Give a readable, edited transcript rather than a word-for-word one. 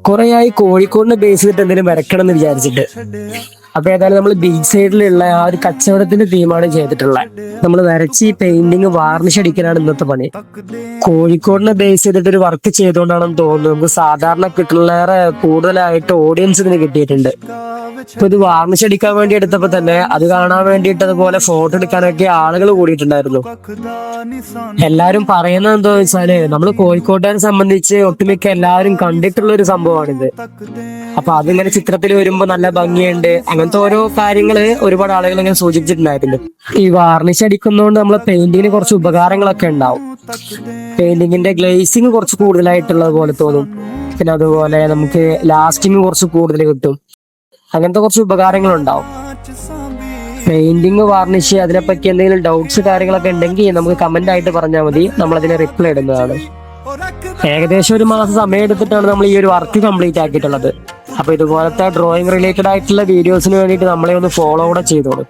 കുറേയായി കോഴിക്കോടിനെ base ചെയ്തിട്ട് എന്തെങ്കിലും വരക്കണം എന്ന് വിചാരിച്ചിട്ട്. അപ്പൊ ഏതായാലും നമ്മൾ ബീച്ച് സൈഡിലുള്ള ആ ഒരു കച്ചവടത്തിന്റെ തീമാണ് ചെയ്തിട്ടുള്ളത്. നമ്മൾ വരച്ച് ഈ പെയിന്റിങ് വാർണിഷ് അടിക്കലാണ് ഇന്നത്തെ പണി. കോഴിക്കോടിനെ ബേസ് ചെയ്തിട്ട് ഒരു വർക്ക് ചെയ്തുകൊണ്ടാണെന്ന് തോന്നുന്നു നമുക്ക് സാധാരണ കിട്ടുന്നേറെ കൂടുതലായിട്ട് ഓഡിയൻസ് ഇതിന് കിട്ടിയിട്ടുണ്ട്. ഇപ്പൊ ഇത് വാർണിഷ് അടിക്കാൻ വേണ്ടി എടുത്തപ്പോ തന്നെ അത് കാണാൻ വേണ്ടിയിട്ട് അതുപോലെ ഫോട്ടോ എടുക്കാനൊക്കെ ആളുകൾ കൂടിയിട്ടുണ്ടായിരുന്നു. എല്ലാരും പറയുന്നത് എന്താ വെച്ചാല് നമ്മൾ കോഴിക്കോട്ടുകാരെ സംബന്ധിച്ച് ഒട്ടുമിക്ക എല്ലാവരും കണ്ടിട്ടുള്ള ഒരു സംഭവമാണിത്. അപ്പൊ അതിങ്ങനെ ചിത്രത്തിൽ വരുമ്പോ നല്ല ഭംഗിയുണ്ട്, അങ്ങനത്തെ ഓരോ കാര്യങ്ങള് ഒരുപാട് ആളുകൾ ഇങ്ങനെ സൂചിപ്പിച്ചിട്ടുണ്ടായിരുന്നു. ഈ വാർണിഷ് അടിക്കുന്നതുകൊണ്ട് നമ്മളെ പെയിന്റിങ്ങിന് കുറച്ച് ഉപകാരങ്ങളൊക്കെ ഉണ്ടാവും. പെയിന്റിങ്ങിന്റെ ഗ്ലേസിങ് കുറച്ച് കൂടുതലായിട്ടുള്ളത് പോലെ തോന്നും. പിന്നെ അതുപോലെ നമുക്ക് ലാസ്റ്റിങ് കുറച്ച് കൂടുതൽ കിട്ടും. അങ്ങനത്തെ കുറച്ച് ഉപകാരങ്ങൾ ഉണ്ടാവും. പെയിന്റിങ് വാർണിഷ് അതിനെപ്പറ്റി എന്തെങ്കിലും ഡൗട്ട്സ് കാര്യങ്ങളൊക്കെ ഉണ്ടെങ്കിൽ നമുക്ക് കമന്റ് ആയിട്ട് പറഞ്ഞാൽ മതി, നമ്മൾ അതിന് റിപ്ലൈ ഇടുന്നതാണ്. ഏകദേശം ഒരു മാസം സമയം എടുത്തിട്ടാണ് നമ്മൾ ഈ ഒരു വർക്ക് കംപ്ലീറ്റ് ആക്കിയിട്ടുള്ളത്. അപ്പൊ ഇതുപോലത്തെ ഡ്രോയിങ് റിലേറ്റഡ് ആയിട്ടുള്ള വീഡിയോസിന് വേണ്ടിയിട്ട് നമ്മളെ ഒന്ന് ഫോളോ കൂടെ ചെയ്തോളൂ.